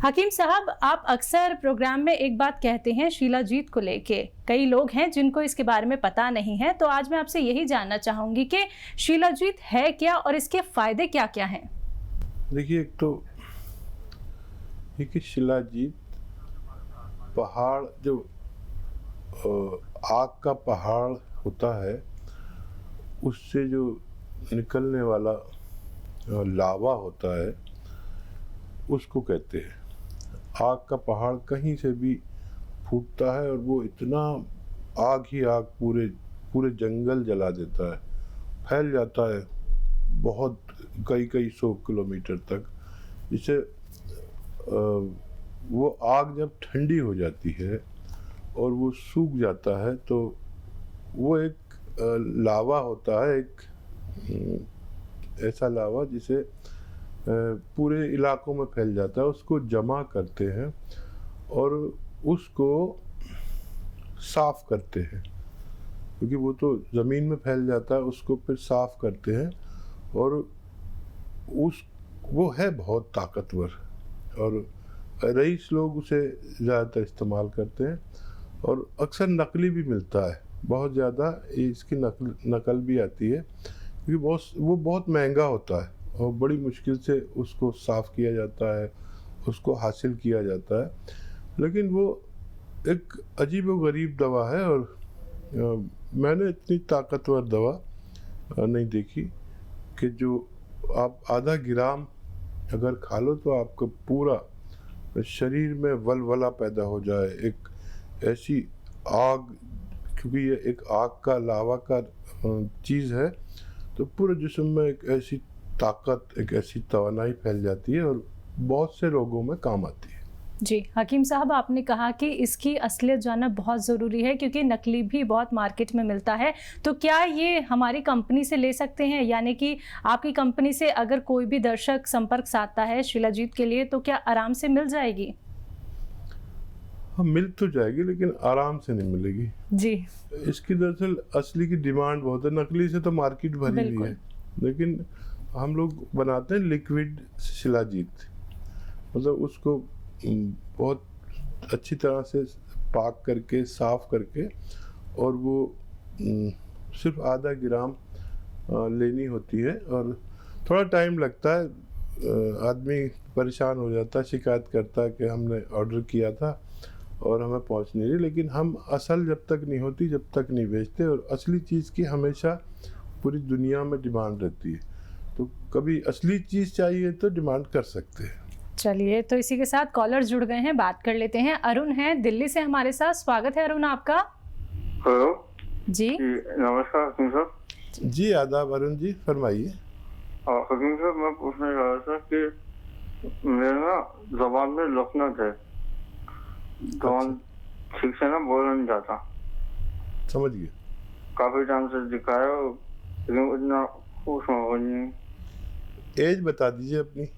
हकीम साहब, आप अक्सर प्रोग्राम में एक बात कहते हैं शिलाजीत को लेके। कई लोग हैं जिनको इसके बारे में पता नहीं है, तो आज मैं आपसे यही जानना चाहूंगी कि शिलाजीत है क्या और इसके फायदे क्या क्या हैं। देखिए, एक तो ये कि शिलाजीत पहाड़ जो आग का पहाड़ होता है, उससे जो निकलने वाला लावा होता है उसको कहते हैं। आग का पहाड़ कहीं से भी फूटता है और वो इतना आग ही आग पूरे पूरे जंगल जला देता है, फैल जाता है बहुत कई 100 किलोमीटर तक। जिससे वो आग जब ठंडी हो जाती है और वो सूख जाता है तो वो एक लावा होता है, एक ऐसा लावा जिसे पूरे इलाकों में फैल जाता है। उसको जमा करते हैं और उसको साफ करते हैं, क्योंकि वो तो ज़मीन में फैल जाता है। उसको फिर साफ करते हैं और वो है बहुत ताकतवर, और रईस लोग उसे ज़्यादातर इस्तेमाल करते हैं। और अक्सर नकली भी मिलता है, बहुत ज़्यादा इसकी नकल भी आती है, क्योंकि वो बहुत महंगा होता है और बड़ी मुश्किल से उसको साफ़ किया जाता है, उसको हासिल किया जाता है। लेकिन वो एक अजीब व गरीब दवा है, और मैंने इतनी ताकतवर दवा नहीं देखी कि जो आप आधा ग्राम अगर खा लो तो आपका पूरा शरीर में वलवला पैदा हो जाए। एक ऐसी आग, क्योंकि ये एक आग का लावा का चीज़ है, तो पूरे जिस्म में एक ऐसी ताकत, एक ऐसी तवानाई फैल जाती है और बहुत से रोगों में काम आती है। जी हकीम साहब, आपने कहा कि इसकी असलियत जानना बहुत ज़रूरी है, क्योंकि नकली भी बहुत मार्केट में मिलता है। तो क्या ये हमारी कंपनी से ले सकते हैं? यानी कि आपकी कंपनी से अगर कोई भी दर्शक संपर्क साधता है शिलाजीत के लिए, तो क्या आराम से मिल जाएगी? हाँ, मिल तो जाएगी, लेकिन आराम से नहीं मिलेगी जी। इसकी दरअसल असली की डिमांड बहुत है। नकली से तो मार्केट भरी हुई है, लेकिन हम लोग बनाते हैं लिक्विड शिलाजीत। मतलब उसको बहुत अच्छी तरह से पाक करके, साफ करके, और वो सिर्फ आधा ग्राम लेनी होती है। और थोड़ा टाइम लगता है, आदमी परेशान हो जाता है, शिकायत करता है कि हमने ऑर्डर किया था और हमें पहुंच नहीं रही। लेकिन हम असल जब तक नहीं होती, जब तक नहीं बेचते। और असली चीज़ की हमेशा पूरी दुनिया में डिमांड रहती है, तो कभी असली चीज़ चाहिए तो डिमांड कर सकते हैं। चलिए, तो इसी के साथ कॉलर जुड़ गए हैं, बात कर लेते हैं। अरुण हैं दिल्ली से हमारे साथ। स्वागत है अरुण आपका। हेलो जी नमस्कार हकीम साहब। जी आदाब अरुण जी, फरमाइए। हकीम साहब, मैं पूछना चाह रहा था कि मेरे ना जबान में लखनत है, जबान ठीक से ना बोलना नहीं जाता। समझ गए। काफी टाइम से दिखाया, लेकिन इतना खुश हो नहीं। एज बता दीजिए अपनी।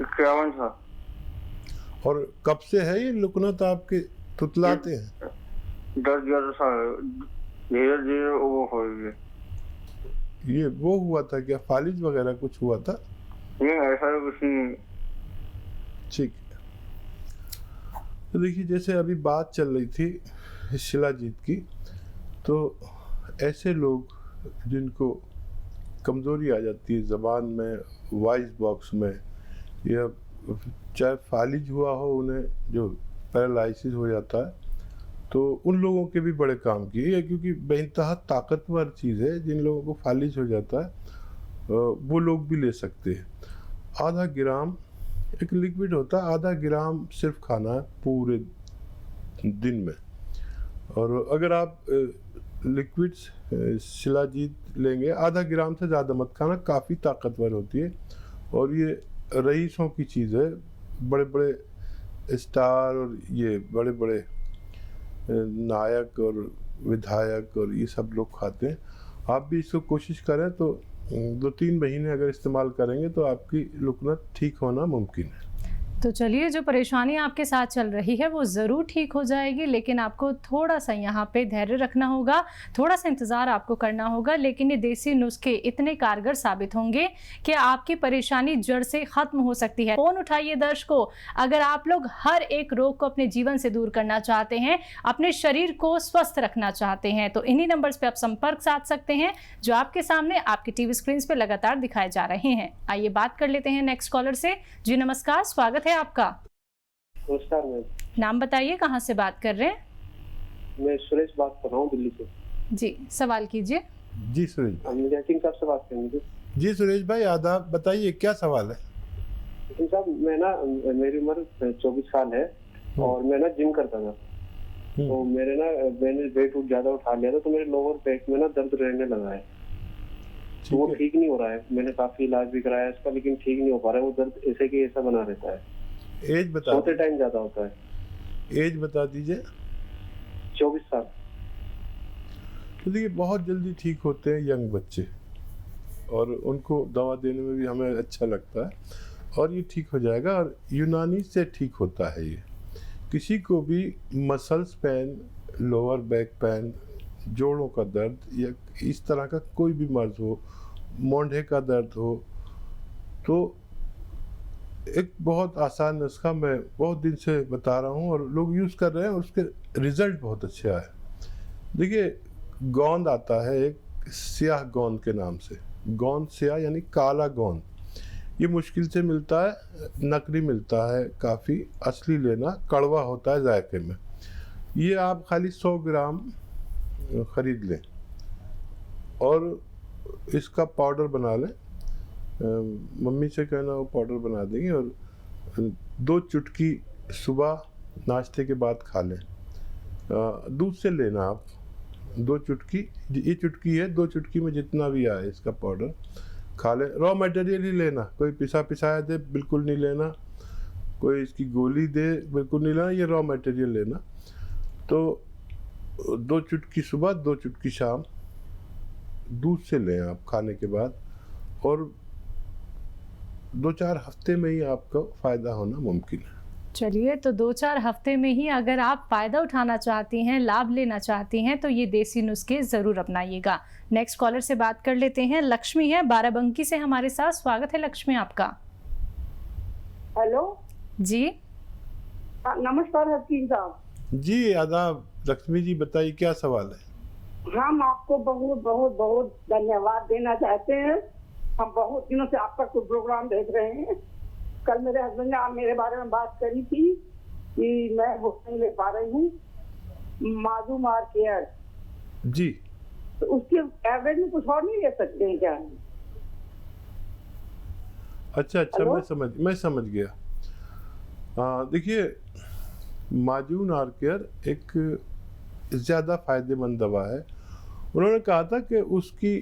51 साल। और कब से है ये लुकनत आपके तुतलाते हैं? 10-11 साल धीरे धीरे वो हो गई। ये वो हुआ था क्या, फालिज वगैरह कुछ हुआ था? नहीं, ऐसा कुछ नहीं। ठीक है। तो देखिए, जैसे अभी बात चल रही थी शिलाजीत की, तो ऐसे लोग जिनको कमज़ोरी आ जाती है ज़बान में, वॉइस बॉक्स में, या चाहे फालिज हुआ हो, उन्हें जो पैरालिसिस हो जाता है, तो उन लोगों के भी बड़े काम की है, क्योंकि बेइंतहा ताकतवर चीज़ है। जिन लोगों को फालिज हो जाता है वो लोग भी ले सकते हैं। आधा ग्राम एक लिक्विड होता है, आधा ग्राम सिर्फ खाना है पूरे दिन में। और अगर आप लिक्विड शिलाजीत लेंगे, आधा ग्राम से ज़्यादा मत खाना, काफ़ी ताकतवर होती है। और ये रईसों की चीज़ है, बड़े बड़े स्टार और ये बड़े बड़े नायक और विधायक और ये सब लोग खाते हैं। आप भी इसको कोशिश करें तो 2-3 महीने अगर इस्तेमाल करेंगे तो आपकी लुकनत ठीक होना मुमकिन है। तो चलिए, जो परेशानी आपके साथ चल रही है वो ज़रूर ठीक हो जाएगी, लेकिन आपको थोड़ा सा यहाँ पे धैर्य रखना होगा, थोड़ा सा इंतज़ार आपको करना होगा। लेकिन ये देसी नुस्खे इतने कारगर साबित होंगे कि आपकी परेशानी जड़ से ख़त्म हो सकती है। फ़ोन उठाइए दर्शकों, अगर आप लोग हर एक रोग को अपने जीवन से दूर करना चाहते हैं, अपने शरीर को स्वस्थ रखना चाहते हैं, तो इन्हीं नंबर्स पर आप संपर्क साध सकते हैं जो आपके सामने आपकी टीवी स्क्रीन पर लगातार दिखाए जा रहे हैं। आइए बात कर लेते हैं नेक्स्ट कॉलर से। जी नमस्कार, स्वागत है आपका। नमस्कार मैम। नाम बताइए, कहाँ से बात कर रहे हैं? मैं सुरेश बात कर रहा हूँ दिल्ली से। जी, सवाल कीजिए। जी सुरेश, मुझे हकीम साहब से बात करनी थी। जी सुरेश भाई आदाब, बताइए क्या सवाल है? हकीम साहब, मैं ना, मेरी उम्र 24 साल है और मैं ना जिम करता था। तो मैंने वेट ज्यादा उठा लिया था, तो मेरे लोअर पेट में ना दर्द रहने लगा है। तो वो ठीक नहीं हो रहा है। मैंने काफी इलाज भी कराया इसका, लेकिन ठीक नहीं हो पा रहा है। वो दर्द ऐसे की ऐसा बना रहता है। एज बता, सोते टाइम ज्यादा होता है। एज बता दीजिए। 24 साल। तो देखिए, बहुत जल्दी ठीक होते हैं यंग बच्चे, और उनको दवा देने में भी हमें अच्छा लगता है, और ये ठीक हो जाएगा। और यूनानी से ठीक होता है ये। किसी को भी muscles pain, lower back pain, जोड़ों का दर्द या इस तरह का कोई भी मर्ज हो, मोंढे का दर्द हो, तो एक बहुत आसान नुस्खा मैं बहुत दिन से बता रहा हूँ और लोग यूज़ कर रहे हैं, और उसके रिज़ल्ट बहुत अच्छे आए। देखिए, गोंद आता है एक, स्याह गोंद के नाम से। गोंद स्याह यानी काला गोंद। ये मुश्किल से मिलता है, नकली मिलता है काफ़ी। असली लेना, कड़वा होता है जायके में। ये आप खाली 100 ग्राम ख़रीद लें और इसका पाउडर बना लें। मम्मी से कहना वो पाउडर बना देंगे, और 2 चुटकी सुबह नाश्ते के बाद खा लें। दूध से लेना आप 2 चुटकी, ये चुटकी है, 2 चुटकी में जितना भी आए इसका पाउडर खा लें। रॉ मटेरियल ही लेना, कोई पिसाया दे बिल्कुल नहीं लेना, कोई इसकी गोली दे बिल्कुल नहीं लेना, ये रॉ मटेरियल लेना। तो 2 चुटकी सुबह, 2 चुटकी शाम दूध से लें आप खाने के बाद, और 2-4 हफ्ते में ही आपका फ़ायदा होना मुमकिन है। चलिए, तो 2-4 हफ्ते में ही अगर आप फ़ायदा उठाना चाहती हैं, लाभ लेना चाहती हैं, तो ये देसी नुस्खे ज़रूर अपनाइएगा। नेक्स्ट कॉलर से बात कर लेते हैं। लक्ष्मी है बाराबंकी से हमारे साथ। स्वागत है लक्ष्मी आपका। हेलो जी नमस्कार हकीम साहब। जी आदाब। लक्ष्मी जी बताइए क्या सवाल है? हम आपको बहुत बहुत बहुत धन्यवाद देना चाहते हैं। हम बहुत दिनों से आपका कोई प्रोग्राम देख रहे हैं। कल मेरे हस्बैंड ने आप मेरे बारे में बात करी थी कि मैं वो नहीं ले पा रही हूँ माजूम आर केयर। जी, तो उसके एवरेज में कुछ और नहीं ले सकते हैं क्या? अच्छा, मैं समझ गया। देखिए, माजून आर केयर एक ज़्यादा फ़ायदेमंद दवा है। उन्होंने कहा था कि उसकी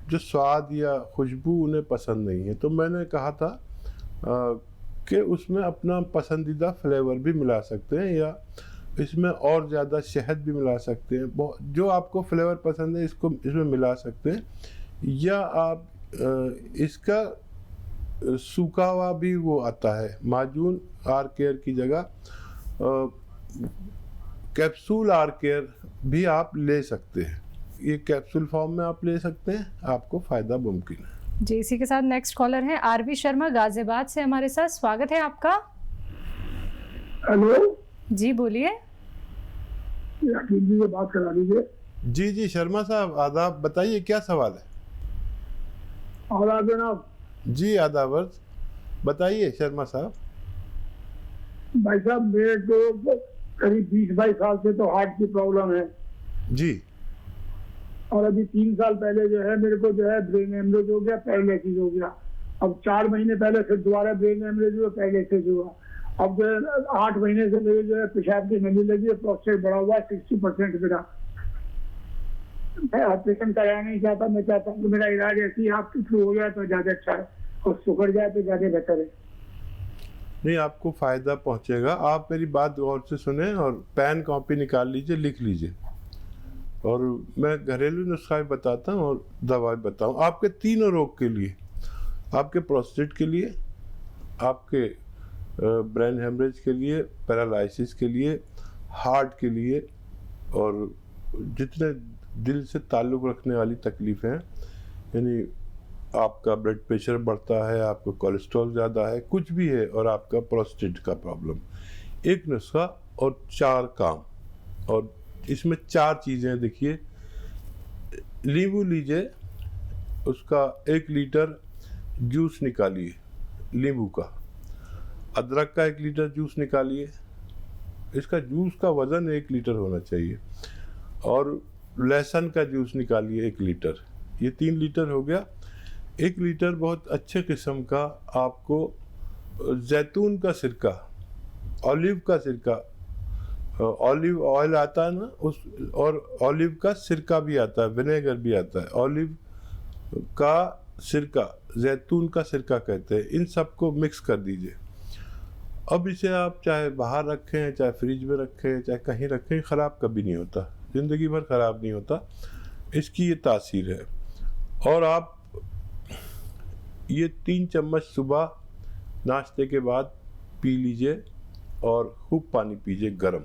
जो स्वाद या खुशबू उन्हें पसंद नहीं है, तो मैंने कहा था कि उसमें अपना पसंदीदा फ्लेवर भी मिला सकते हैं, या इसमें और ज़्यादा शहद भी मिला सकते हैं। जो आपको फ्लेवर पसंद है इसमें मिला सकते हैं, या आप इसका सूखा हुआ भी वो आता है। माजून आर केयर की जगह कैप्सूल आर केयर भी आप ले सकते हैं। ये कैप्सूल फॉर्म में आप ले सकते हैं, आपको फ़ायदा मुमकिन है। जी, इसी के साथ नेक्स्ट कॉलर है आरवी शर्मा गाजियाबाद से हमारे साथ। स्वागत है आपका। हेलो जी बोलिए। हकीम जी से बात करा लीजिए। जी शर्मा साहब आदाब, बताइए क्या सवाल है? और आप जनाब। जी आदाब, बताइए शर्मा साहब। भाई साहब, मेरे को करीब 20-22 साल से तो हार्ट की प्रॉब्लम है जी, और अभी 3 साल पहले जो है मेरे को जो है ब्रेन हेमरेज हो गया, पैरालिसिस हो गया। अब 4 महीने पहले फिर दोबारा ब्रेन हेमरेज हुआ, पैरालिसिस हुआ। अब जो है 8 महीने से मेरे जो है पेशाब की नली लगी है, प्रोस्टेट बढ़ा हुआ है 60% मेरा। मैं ऑपरेशन कराया नहीं चाहता, मैं चाहता हूँ कि मेरा इलाज ऐसे ही आपके थ्रू हो जाए तो ज्यादा अच्छा है, और सुधर जाए तो ज्यादा बेहतर है। नहीं, आपको फ़ायदा पहुंचेगा। आप मेरी बात गौर से सुने और पेन कॉपी निकाल लीजिए, लिख लीजिए, और मैं घरेलू नुस्खा भी बताता हूँ और दवा भी बताऊँ आपके तीनों रोग के लिए। आपके प्रोस्टेट के लिए, आपके ब्रेन हेमरेज के लिए, पैरालिसिस के लिए, हार्ट के लिए और जितने दिल से ताल्लुक़ रखने वाली तकलीफ़ें हैं, यानी आपका ब्लड प्रेशर बढ़ता है, आपका कोलेस्ट्रॉल ज़्यादा है, कुछ भी है, और आपका प्रोस्टेट का प्रॉब्लम, एक नुस्खा और 4 काम। और इसमें 4 चीज़ें देखिए, नींबू लीजिए, उसका 1 लीटर जूस निकालिए नींबू का, अदरक का 1 लीटर जूस निकालिए, इसका जूस का वज़न 1 लीटर होना चाहिए, और लहसुन का जूस निकालिए 1 लीटर, ये 3 लीटर हो गया। 1 लीटर बहुत अच्छे किस्म का आपको जैतून का सिरका, ऑलिव का सिरका, ऑलिव ऑयल आता है ना उस, और ऑलिव का सिरका भी आता है, विनेगर भी आता है, ऑलिव का सिरका, जैतून का सिरका कहते हैं, इन सबको मिक्स कर दीजिए। अब इसे आप चाहे बाहर रखें, चाहे फ्रिज में रखें, चाहे कहीं रखें, ख़राब कभी नहीं होता, ज़िंदगी भर ख़राब नहीं होता, इसकी ये तासीर है। और आप ये 3 चम्मच सुबह नाश्ते के बाद पी लीजिए, और खूब पानी पीजिए गर्म,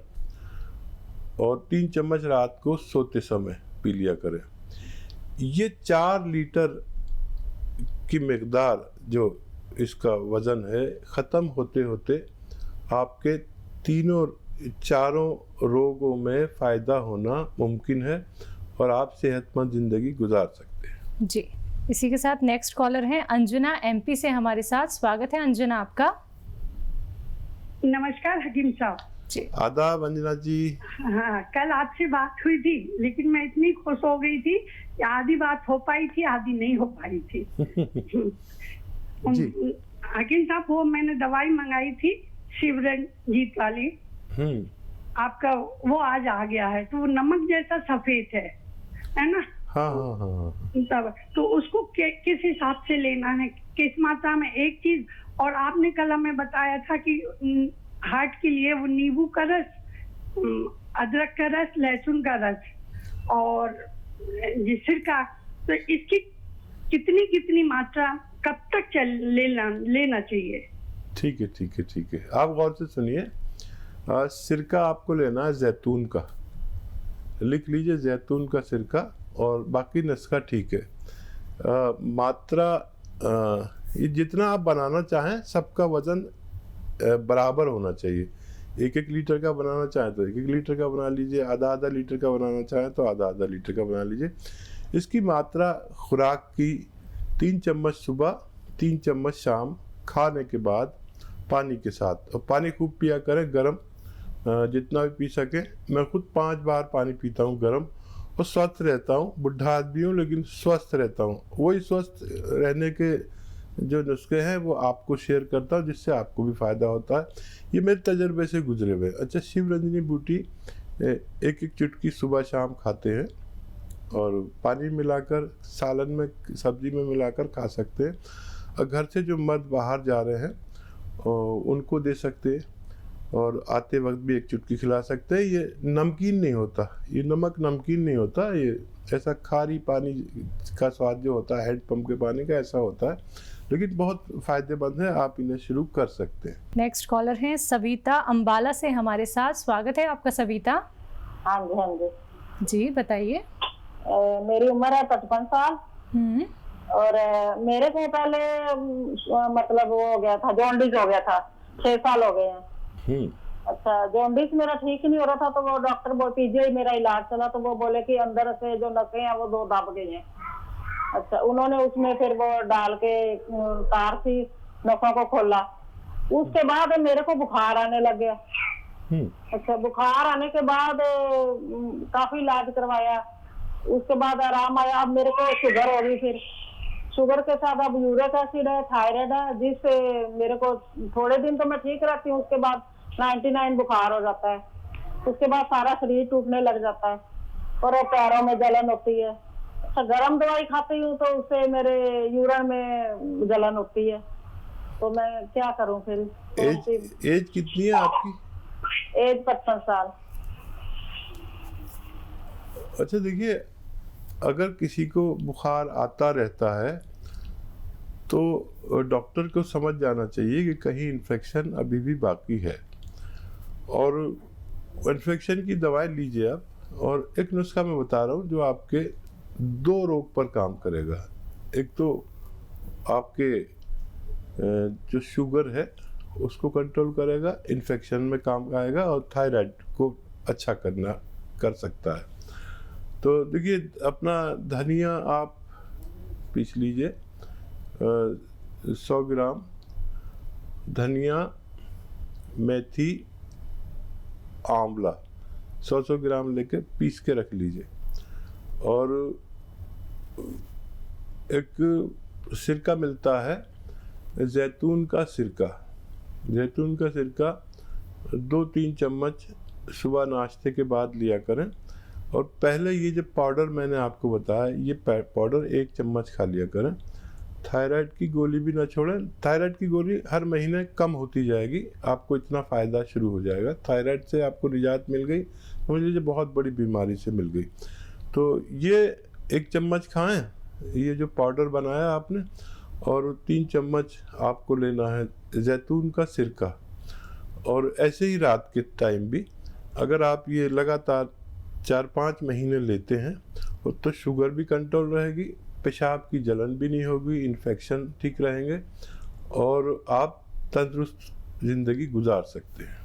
और 3 चम्मच रात को सोते समय पी लिया करें। ये 4 लीटर की मिकदार जो इसका वज़न है, ख़त्म होते होते आपके चारों रोगों में फ़ायदा होना मुमकिन है, और आप सेहतमंद ज़िंदगी गुजार सकते हैं। जी, इसी के साथ नेक्स्ट कॉलर हैं अंजना MP से हमारे साथ। स्वागत है अंजना आपका। नमस्कार हकीम साहब जी। आदाब अंजना जी। हाँ, कल आपसे बात हुई थी, लेकिन मैं इतनी खुश हो गई थी कि आधी बात हो पाई थी, आधी नहीं हो पाई थी। जी। हकीम साहब, वो मैंने दवाई मंगाई थी शिवरंजीत वाली, आपका वो आज आ गया है, तो वो नमक जैसा सफेद है ना? हाँ। तब तो उसको किस हिसाब से लेना है, किस मात्रा में? एक चीज और, आपने कल हमें बताया था कि हार्ट के लिए वो नींबू का रस, अदरक का रस, लहसुन का रस और सिरका, तो इसकी कितनी मात्रा कब तक लेना चाहिए? ठीक है, आप गौर से सुनिए। सिरका आपको लेना है जैतून का, लिख लीजिए जैतून का सिरका, और बाकी नुस्खा ठीक है। मात्रा ये जितना आप बनाना चाहें, सबका वज़न बराबर होना चाहिए। 1 लीटर का बनाना चाहें तो 1 लीटर का बना लीजिए, आधा लीटर का बनाना चाहें तो आधा लीटर का बना लीजिए। इसकी मात्रा खुराक की 3 चम्मच सुबह, 3 चम्मच शाम, खाने के बाद पानी के साथ, और पानी खूब पिया करें गर्म, जितना भी पी सके। मैं खुद 5 बार पानी पीता हूँ गर्म, और स्वस्थ रहता हूँ। बुढ़ा आदमी हूँ लेकिन स्वस्थ रहता हूँ। वही स्वस्थ रहने के जो नुस्खे हैं वो आपको शेयर करता हूँ, जिससे आपको भी फ़ायदा होता है। ये मेरे तजर्बे से गुजरे हुए। अच्छा, शिवरंजनी बूटी 1 चुटकी सुबह शाम खाते हैं, और पानी मिलाकर सालन में, सब्जी में मिलाकर खा सकते हैं। और घर से जो मर्द बाहर जा रहे हैं उनको दे सकते हैं, और आते वक्त भी 1 चुटकी खिला सकते हैं। ये नमकीन नहीं होता, ये नमक नमकीन नहीं होता, ये ऐसा खारी पानी का स्वाद जो होता है हैंडपम्प के पानी का, ऐसा होता है, लेकिन बहुत फ़ायदेमंद है, आप इन्हें शुरू कर सकते हैं। नेक्स्ट कॉलर हैं सविता अंबाला से हमारे साथ। स्वागत है आपका सविता। हाँ जी जी, बताइए। मेरी उम्र है 55 साल, और मेरे को पहले मतलब वो हो गया था, जॉन्डिस हो गया था, 6 साल हो गए हैं। अच्छा, जॉन्डिस मेरा ठीक नहीं हो रहा था, तो वो डॉक्टर पीजीआई मेरा इलाज चला, तो वो बोले कि अंदर से जो नसें हैं वो 2 दब गई हैं। अच्छा, उन्होंने उसमें फिर वो डाल के तार सी नसों को खोला। उसके बाद मेरे को बुखार आने लग गया। अच्छा, बुखार आने के बाद काफी इलाज करवाया, उसके बाद आराम आया। अब मेरे को शुगर हो गई, फिर शुगर के साथ अब यूरिक एसिड है, थायराइड है, जिससे मेरे को थोड़े दिन तो मैं ठीक रहती हूँ, उसके बाद 99 बुखार हो जाता है। उसके बाद सारा शरीर टूटने लग जाता है, और पैरों में जलन होती है। अच्छा, गर्म दवाई खाती हूँ तो उससे मेरे यूरिन में जलन होती है, तो मैं क्या करूँ फिर? एज कितनी है आपकी? एज 55 साल। अच्छा, देखिए, अगर किसी को बुखार आता रहता है तो डॉक्टर को समझ जाना चाहिए कि कहीं इन्फेक्शन अभी भी बाकी है, और इन्फेक्शन की दवाई लीजिए आप। और एक नुस्खा मैं बता रहा हूँ जो आपके 2 रोग पर काम करेगा। एक तो आपके जो शुगर है उसको कंट्रोल करेगा, इन्फेक्शन में काम आएगा, और थायराइड को अच्छा कर सकता है। तो देखिए, अपना धनिया आप पीस लीजिए, 100 ग्राम धनिया, मेथी, आंवला 100 ग्राम लेके पीस के रख लीजिए। और एक सिरका मिलता है, जैतून का सिरका। जैतून का सिरका 2-3 चम्मच सुबह नाश्ते के बाद लिया करें। और पहले ये जो पाउडर मैंने आपको बताया, ये पाउडर 1 चम्मच खा लिया करें। थायराइड की गोली भी ना छोड़ें। थायराइड की गोली हर महीने कम होती जाएगी, आपको इतना फ़ायदा शुरू हो जाएगा। थायराइड से आपको निजात मिल गई, समझ लीजिए बहुत बड़ी बीमारी से मिल गई। तो ये 1 चम्मच खाएं, ये जो पाउडर बनाया आपने, और 3 चम्मच आपको लेना है जैतून का सिरका। और ऐसे ही रात के टाइम भी अगर आप ये लगातार 4-5 महीने लेते हैं तो शुगर भी कंट्रोल रहेगी, पेशाब की जलन भी नहीं होगी, इन्फेक्शन ठीक रहेंगे, और आप तंदुरुस्त ज़िंदगी गुजार सकते हैं।